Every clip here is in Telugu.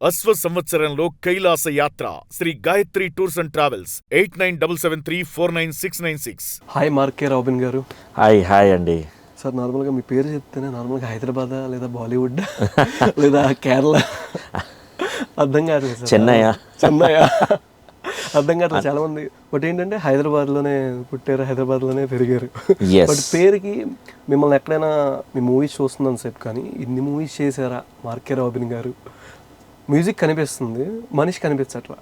అశ్వ సంవత్సరంలో కైలాస యాత్ర Sri Gayatri tours and travels 8977349696. Hi మార్కే రాబిన్ గారు. హాయ్ అండి. సార్ నార్మల్గా మీ పేరు చెప్తేనే నార్మల్గా హైదరాబాద్ లేదా బాలీవుడ్ లేదా కేరళ అర్థం కాదు సార్. చెన్నై అర్థం కాదు చాలా మంది. బట్ ఏంటంటే హైదరాబాద్లోనే పుట్టారు, హైదరాబాద్లోనే పెరిగారు. బట్ పేరుకి మిమ్మల్ని ఎక్కడైనా మీ మూవీస్ చూస్తున్నాను సేపు, కానీ ఇన్ని మూవీస్ చేశారా మార్కే రాబిన్ గారు? మ్యూజిక్ కనిపిస్తుంది, మనిషి కనిపించట్లా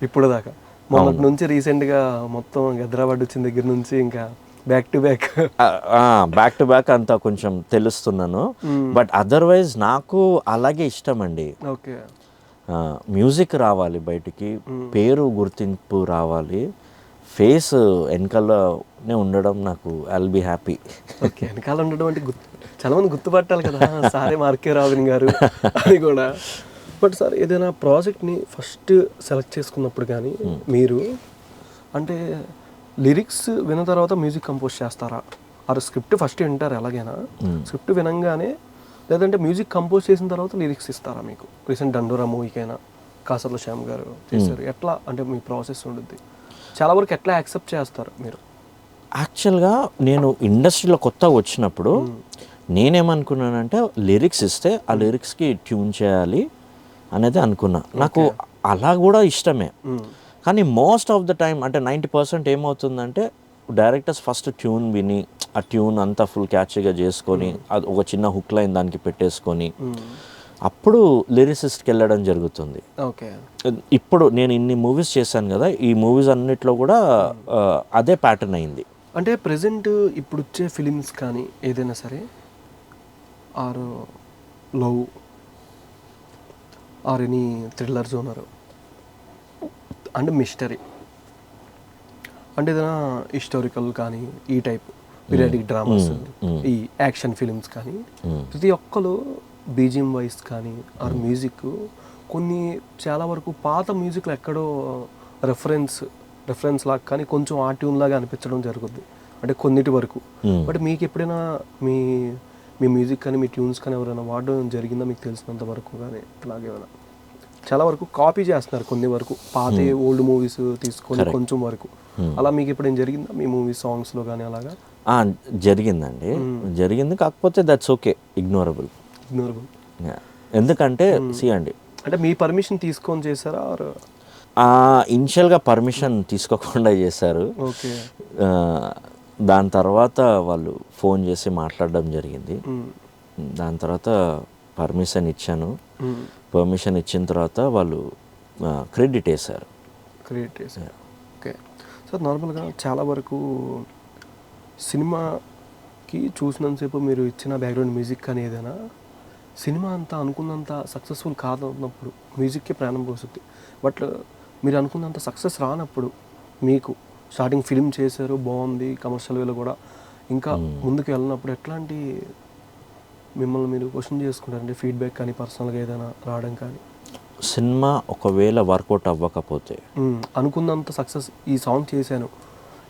ఇప్పుడు దాకా. మొన్నటి నుంచి రీసెంట్గా మొత్తం హైదరాబాద్ వచ్చిన దగ్గర నుంచి ఇంకా బ్యాక్ టు బ్యాక్ అంతా కొంచెం తెలుస్తున్నాను. బట్ అదర్వైజ్ నాకు అలాగే ఇష్టం అండి. ఓకే, మ్యూజిక్ రావాలి బయటికి, పేరు గుర్తింపు రావాలి, ఫేస్ వెనకాలనే ఉండడం నాకు ఐల్ బి హ్యాపీ. ఓకే, వెనకాల ఉండడం అంటే చాలా మంది గుర్తుపట్టాలి కదా, సారే మార్కే రాబిన్ గారు అని కూడా. బట్ సార్ ఏదైనా ప్రాజెక్ట్ని ఫస్ట్ సెలెక్ట్ చేసుకున్నప్పుడు కానీ మీరు అంటే లిరిక్స్ విన్న తర్వాత మ్యూజిక్ కంపోజ్ చేస్తారా? ఆ స్క్రిప్ట్ ఫస్ట్ వింటారు ఎలాగైనా, స్క్రిప్ట్ వినంగానే, లేదంటే మ్యూజిక్ కంపోజ్ చేసిన తర్వాత లిరిక్స్ ఇస్తారా? మీకు రీసెంట్ దండోరా మూవీకైనా కాసర్ల శ్యామ్ గారు చేశారు, ఎట్లా అంటే మీ ప్రాసెస్ ఉంటుంది? చాలా వరకు ఎట్లా యాక్సెప్ట్ చేస్తారు మీరు? యాక్చువల్గా నేను ఇండస్ట్రీలో కొత్తగా వచ్చినప్పుడు నేనేమనుకున్నానంటే లిరిక్స్ ఇస్తే ఆ లిరిక్స్కి ట్యూన్ చేయాలి అనేది అనుకున్నా. నాకు అలా కూడా ఇష్టమే, కానీ మోస్ట్ ఆఫ్ ద టైం అంటే 90% ఏమవుతుందంటే డైరెక్టర్స్ ఫస్ట్ ట్యూన్ విని ఆ ట్యూన్ అంతా ఫుల్ క్యాచీగా చేసుకొని అది ఒక చిన్న హుక్ లైన్ దానికి పెట్టేసుకొని అప్పుడు లిరిసిస్ట్కి వెళ్ళడం జరుగుతుంది. ఓకే, ఇప్పుడు నేను ఇన్ని మూవీస్ చేశాను కదా, ఈ మూవీస్ అన్నిట్లో కూడా అదే ప్యాటర్న్ అయింది. అంటే ప్రజెంట్ ఇప్పుడు వచ్చే ఫిలిమ్స్ కానీ ఏదైనా సరే, or love or any thriller genre and mystery అంటే ఏదైనా హిస్టారికల్ కానీ ఈ టైప్ పీరియాడిక్ డ్రామాస్, ఈ యాక్షన్ ఫిలిమ్స్ కానీ, ప్రతి ఒక్కరు బీజిఎం వైస్ కానీ ఆర్ మ్యూజిక్ కొన్ని చాలా వరకు పాత మ్యూజిక్లో ఎక్కడో రెఫరెన్స్ లాగా కానీ కొంచెం ఆ ట్యూన్ లాగా అనిపించడం జరుగుద్ది, అంటే కొన్నిటి వరకు. బట్ మీకు ఎప్పుడైనా మీ మ్యూజిక్ కానీ మీ ట్యూన్స్ కానీ ఎవరైనా వాడడం జరిగిందా మీకు తెలిసినంత వరకు? కానీ అలాగేమైనా చాలా వరకు కాపీ చేస్తున్నారు కొన్ని వరకు, పాత ఓల్డ్ మూవీస్ తీసుకొని కొంచెం వరకు, అలా మీకు ఎప్పుడైనా జరిగిందా మీ మూవీ సాంగ్స్లో కానీ అలాగా? జరిగిందండి, జరిగింది. కాకపోతే దట్స్ ఓకే, ఇగ్నోరబుల్. ఎందుకంటే అండి అంటే మీ పర్మిషన్ తీసుకొని చేశారా? ఇనిషియల్గా పర్మిషన్ తీసుకోకుండా చేశారు. ఓకే, దాని తర్వాత వాళ్ళు ఫోన్ చేసి మాట్లాడడం జరిగింది. దాని తర్వాత పర్మిషన్ ఇచ్చాను. పర్మిషన్ ఇచ్చిన తర్వాత వాళ్ళు క్రెడిట్ వేశారు. ఓకే సార్, నార్మల్గా చాలా వరకు సినిమాకి చూసినంతసేపు మీరు ఇచ్చిన బ్యాక్గ్రౌండ్ మ్యూజిక్ కానీ ఏదైనా సినిమా అంతా అనుకున్నంత సక్సెస్ఫుల్ కాదన్నప్పుడు మ్యూజిక్కే ప్రాణం పోస్తుంది. బట్ మీరు అనుకున్నంత సక్సెస్ రానప్పుడు, మీకు స్టార్టింగ్ ఫిల్మ్ చేశారు, బాగుంది, కమర్షియల్ వేలో కూడా ఇంకా ముందుకు వెళ్ళినప్పుడు ఎట్లాంటి మిమ్మల్ని మీరు క్వశ్చన్ చేసుకుంటారంటే ఫీడ్బ్యాక్ కానీ పర్సనల్గా ఏదైనా రావడం కానీ? సినిమా ఒకవేళ వర్కౌట్ అవ్వకపోతే, అనుకున్నంత సక్సెస్ ఈ సాంగ్ చేశాను,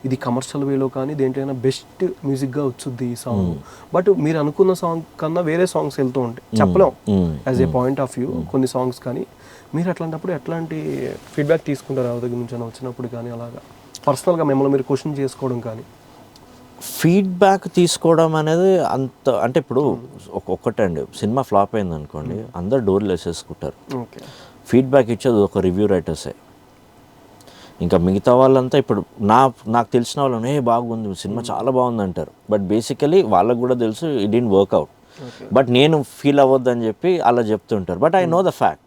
ఇది కమర్షియల్ వేలో కానీ దేంట్లోనైనా బెస్ట్ మ్యూజిక్గా వచ్చుద్ది ఈ సాంగ్, బట్ మీరు అనుకున్న సాంగ్ కన్నా వేరే సాంగ్స్ వెళ్తూ ఉంటాయి, చెప్పలేం as a point of view కొన్ని సాంగ్స్. కానీ మీరు అట్లాంటప్పుడు ఎట్లాంటి ఫీడ్బ్యాక్ తీసుకుంటారు ఎవరి దగ్గర నుంచి వచ్చినప్పుడు కానీ? అలాగా పర్సనల్గా మిమ్మల్ని మీరు క్వశ్చన్ చేసుకోవడం కానీ? ఫీడ్బ్యాక్ తీసుకోవడం అనేది అంత అంటే ఇప్పుడు ఒక్కటండి, సినిమా ఫ్లాప్ అయింది అనుకోండి, అందరు డోర్లు వేసేసుకుంటారు. ఓకే, ఫీడ్బ్యాక్ ఇచ్చేది ఒక రివ్యూ రైటర్సే. ఇంకా మిగతా వాళ్ళంతా ఇప్పుడు నాకు తెలిసిన వాళ్ళు బాగుంది, సినిమా చాలా బాగుంది అంటారు. బట్ బేసికలీ వాళ్ళకు కూడా తెలుసు ఇట్ డిడ్ంట్ వర్క్అవుట్. బట్ నేను ఫీల్ అవ్వద్దని చెప్పి అలా చెప్తుంటారు. But I know the fact,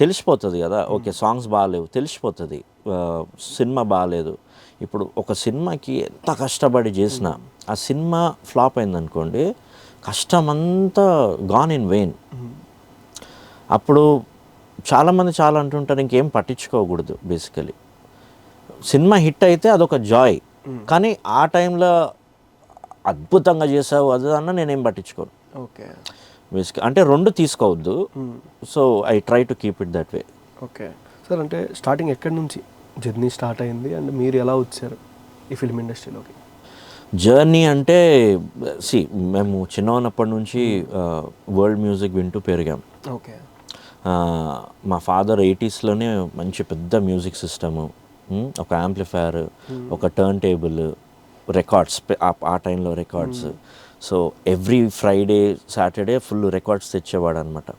తెలిసిపోతుంది కదా, ఓకే సాంగ్స్ బాగాలేవు, తెలిసిపోతుంది సినిమా బాగాలేదు. ఇప్పుడు ఒక సినిమాకి ఎంత కష్టపడి చేసినా ఆ సినిమా ఫ్లాప్ అయిందనుకోండి, కష్టమంతా గాన్ ఇన్ వెయిన్. అప్పుడు చాలామంది చాలా అంటుంటారు ఇంకేం పట్టించుకోకూడదు. బేసికలీ సినిమా హిట్ అయితే అదొక జాయ్, కానీ ఆ టైంలో అద్భుతంగా చేసావు అదన్నా నేనేం పట్టించుకోను. ఓకే, బేసిక్ అంటే రెండు తీసుకోవద్దు. So I try to keep it that way. Okay sir, అంటే స్టార్టింగ్ ఎక్కడి నుంచి జర్నీ స్టార్ట్ అయింది అండ్ మీరు ఎలా వచ్చారు ఈ ఫిల్మ్ ఇండస్ట్రీలోకి? జర్నీ అంటే మేము చిన్న ఉన్నప్పటి నుంచి వరల్డ్ మ్యూజిక్ వింటూ పెరిగాం. ఓకే. మా ఫాదర్ 80స్లోనే మంచి పెద్ద మ్యూజిక్ సిస్టము, ఒక యాంప్లిఫైయర్, ఒక టర్న్ టేబుల్, రికార్డ్స్, ఆ టైంలో records. So every Friday Saturday full records తెచ్చేవాడు అనమాట.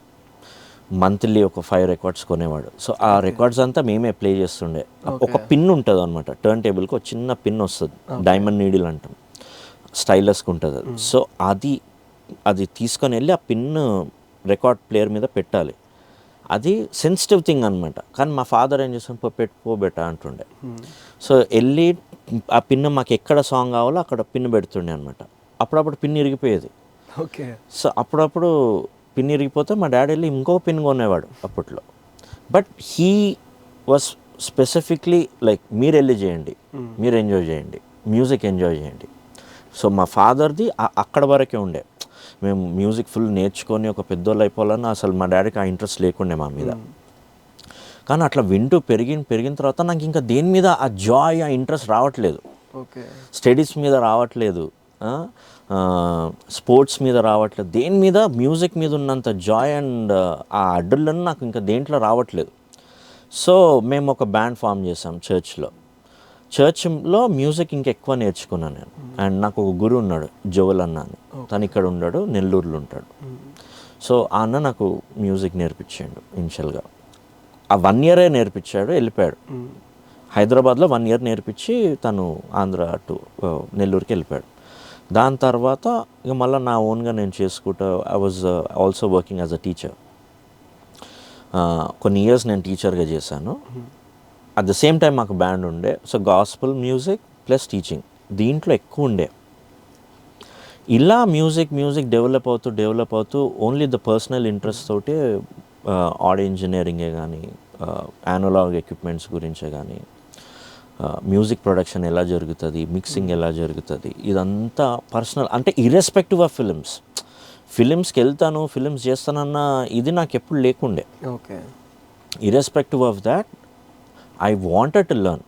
మంత్లీ ఒక 5 రికార్డ్స్ కొనేవాడు. సో ఆ రికార్డ్స్ అంతా మేమే ప్లే చేస్తుండే. ఒక పిన్ ఉంటుంది అనమాట, టర్న్ టేబుల్కి ఒక చిన్న పిన్ వస్తుంది, డైమండ్ నీడిల్ అంటాం, స్టైలస్కి ఉంటుంది అది. సో అది తీసుకొని వెళ్ళి ఆ పిన్ రికార్డ్ ప్లేయర్ మీద పెట్టాలి. అది సెన్సిటివ్ థింగ్ అనమాట. కానీ మా ఫాదర్ ఏం చేస్తాం, పోబెట్ట అంటుండే. సో వెళ్ళి ఆ పిన్ మాకు ఎక్కడ సాంగ్ కావాలో అక్కడ పిన్ పెడుతుండే అనమాట. అప్పుడప్పుడు పిన్ ఇరిగిపోయేది. ఓకే. సో అప్పుడప్పుడు పిన్ ఇరిగిపోతే మా డాడీ వెళ్ళి ఇంకో పిన్ కొనేవాడు అప్పట్లో. But he was specifically like, మీరు వెళ్ళి చేయండి, మీరు ఎంజాయ్ చేయండి, మ్యూజిక్ ఎంజాయ్ చేయండి. సో మా ఫాదర్ది అక్కడ వరకే ఉండే. మేము మ్యూజిక్ ఫుల్ నేర్చుకొని ఒక పెద్దోళ్ళు అయిపోవాలని అసలు మా డాడీకి ఆ ఇంట్రెస్ట్ లేకుండే మా మీద. కానీ అట్లా వింటూ పెరిగిన తర్వాత నాకు ఇంకా దేని మీద ఆ జాయ్, ఆ ఇంట్రెస్ట్ రావట్లేదు. ఓకే. స్టడీస్ మీద రావట్లేదు, స్పోర్ట్స్ మీద రావట్లేదు, దేని మీద మ్యూజిక్ మీద ఉన్నంత జాయ్ అండ్ ఆ అడ్డులను నాకు ఇంకా దేంట్లో రావట్లేదు. సో మేము ఒక బ్యాండ్ ఫామ్ చేసాం చర్చ్లో మ్యూజిక్ ఇంకెక్కువ నేర్చుకున్నాను నేను. అండ్ నాకు ఒక గురువు ఉన్నాడు, జోవల్ అన్న అని. తను ఇక్కడ ఉన్నాడు, నెల్లూరులో ఉంటాడు. సో ఆ అన్న నాకు మ్యూజిక్ నేర్పించాడు ఇనిషియల్గా. ఆ 1 ఇయరే నేర్పించాడు, వెళ్ళిపోయాడు. హైదరాబాద్లో 1 ఇయర్ నేర్పించి తను ఆంధ్ర టు నెల్లూరుకి వెళ్ళిపోయాడు. దాని తర్వాత ఇక మళ్ళీ నా ఓన్గా నేను చేసుకుంటా. I was also working as a teacher. కొన్ని ఇయర్స్ నేను టీచర్గా చేశాను. అట్ ద సేమ్ టైం మాకు బ్యాండ్ ఉండే. So gospel music plus teaching దీంట్లో ఎక్కువ ఉండే. ఇలా మ్యూజిక్ డెవలప్ అవుతూ ఓన్లీ ద పర్సనల్ ఇంట్రెస్ట్ తోటి ఆడియో ఇంజనీరింగే కానీ, యానలాగ్ ఎక్విప్మెంట్స్ గురించే కానీ, మ్యూజిక్ ప్రొడక్షన్ ఎలా జరుగుతుంది, మిక్సింగ్ ఎలా జరుగుతుంది, ఇదంతా పర్సనల్. అంటే ఇర్రెస్పెక్టివ్ ఆఫ్ ఫిలిమ్స్కి వెళ్తాను, ఫిలిమ్స్ చేస్తానన్న ఇది నాకు ఎప్పుడు లేకుండే. Okay. Irrespective of that I wanted to learn.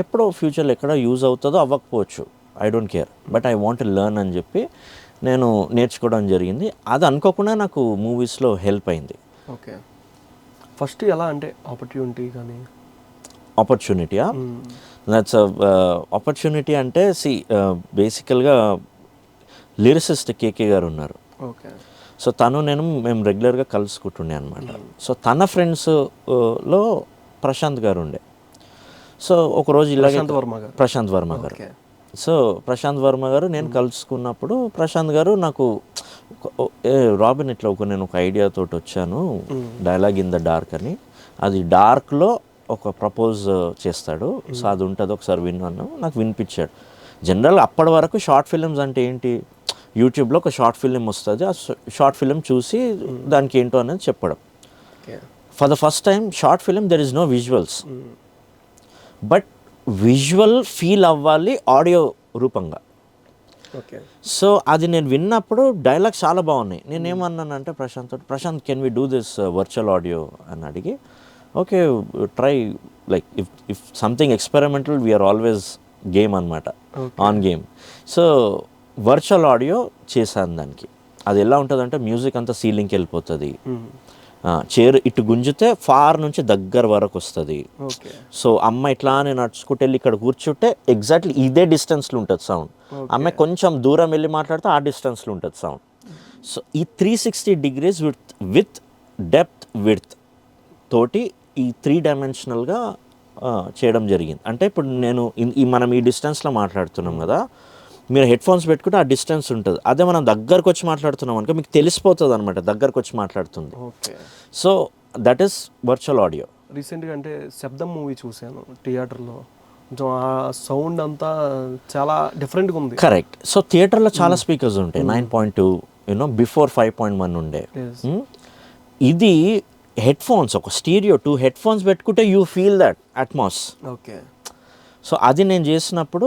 ఎప్పుడో ఫ్యూచర్లో ఎక్కడ యూజ్ అవుతుందో అవ్వకపోవచ్చు, I don't care, but I want to learn అని చెప్పి నేను నేర్చుకోవడం జరిగింది. అది అనుకోకుండా నాకు మూవీస్లో హెల్ప్ అయింది. ఓకే. ఫస్ట్ ఎలా అంటే ఆపర్చునిటీయా? దట్స్ ఆపర్చునిటీ అంటే బేసికల్గా లిరిసిస్ట్ కేకే గారు ఉన్నారు. ఓకే. సో మేము రెగ్యులర్గా కలుసుకుంటుండే అనమాట. సో తన ఫ్రెండ్స్లో ప్రశాంత్ గారు ఉండే. సో ఒకరోజు ఇలాగే ప్రశాంత్ వర్మ గారు. సో ప్రశాంత్ వర్మ గారు నేను కలుసుకున్నప్పుడు ప్రశాంత్ గారు నాకు, రాబిన్ ఇట్లా నేను ఒక ఐడియాతో వచ్చాను, డైలాగ్ ఇన్ ద డార్క్ అని. అది డార్క్లో ఒక ప్రపోజ్ చేస్తాడు. సో అది ఉంటుంది, ఒకసారి విన్నాను, నాకు వినిపించాడు. జనరల్గా అప్పటి వరకు షార్ట్ ఫిలిమ్స్ అంటే ఏంటి, యూట్యూబ్లో ఒక షార్ట్ ఫిలిం వస్తుంది, ఆ షార్ట్ ఫిలిం చూసి దానికి ఏంటో అనేది చెప్పడం. For the first time short film there is no visuals, but visual feel అవ్వాలి ఆడియో రూపంగా. సో అది నేను విన్నప్పుడు డైలాగ్స్ చాలా బాగున్నాయి. నేనేమన్నానంటే Prashant can we do this virtual audio అని అడిగి, okay try, like if something experimental we are always game అనమాట, on game. So virtual audio చేశాను దానికి. అది ఎలా ఉంటుందంటే మ్యూజిక్ అంతా సీలింగ్కి వెళ్ళిపోతుంది, చైర్ ఇటు గుంజితే ఫార్ నుంచి దగ్గర వరకు వస్తుంది. సో అమ్మ ఇట్లా నేను నడుచుకుంటే వెళ్ళి ఇక్కడ కూర్చుంటే ఎగ్జాక్ట్లీ ఇదే డిస్టెన్స్లో ఉంటుంది సౌండ్. అమ్మాయి కొంచెం దూరం వెళ్ళి మాట్లాడితే ఆ డిస్టెన్స్లో ఉంటుంది సౌండ్. సో ఈ 360 degrees విత్ డెప్త్ విడ్త్ తోటి ఈ 3 dimensionalగా చేయడం జరిగింది. అంటే ఇప్పుడు మనం ఈ డిస్టెన్స్లో మాట్లాడుతున్నాం కదా, మీరు హెడ్ ఫోన్స్ పెట్టుకుంటే ఆ డిస్టెన్స్ ఉంటుంది. అదే మనం దగ్గరకు వచ్చి మాట్లాడుతున్నాం అనుకో మీకు తెలిసిపోతుంది అనమాట, దగ్గరకు వచ్చి మాట్లాడుతుంది. So that is virtual audio. రీసెంట్గా అంటే శబ్దం మూవీ చూశాను థియేటర్లో, కొంచెం ఆ సౌండ్ అంతా చాలా డిఫరెంట్గా ఉంది. కరెక్ట్. సో థియేటర్లో చాలా స్పీకర్స్ ఉంటాయి, 9.2 బిఫోర్ 5.1 ఉండే. ఇది హెడ్ ఫోన్స్, ఒక స్టీరియో 2 హెడ్ ఫోన్స్ పెట్టుకుంటే you feel that Atmos. Okay. So అది నేను చేసినప్పుడు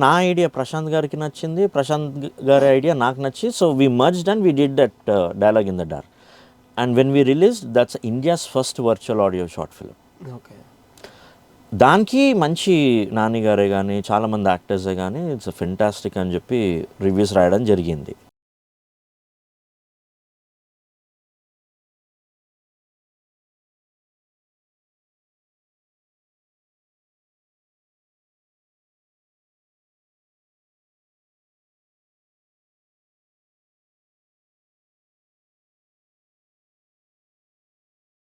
నా ఐడియా ప్రశాంత్ గారికి నచ్చింది, ప్రశాంత్ గారి ఐడియా నాకు నచ్చి, so we merged and we did that dialogue in the dark. And when we released, that's India's first virtual audio short film. Okay. దానికి మంచి నాని గారే కానీ చాలామంది యాక్టర్సే కానీ ఇట్స్ ఫెంటాస్టిక్ అని చెప్పి రివ్యూస్ రాయడం జరిగింది.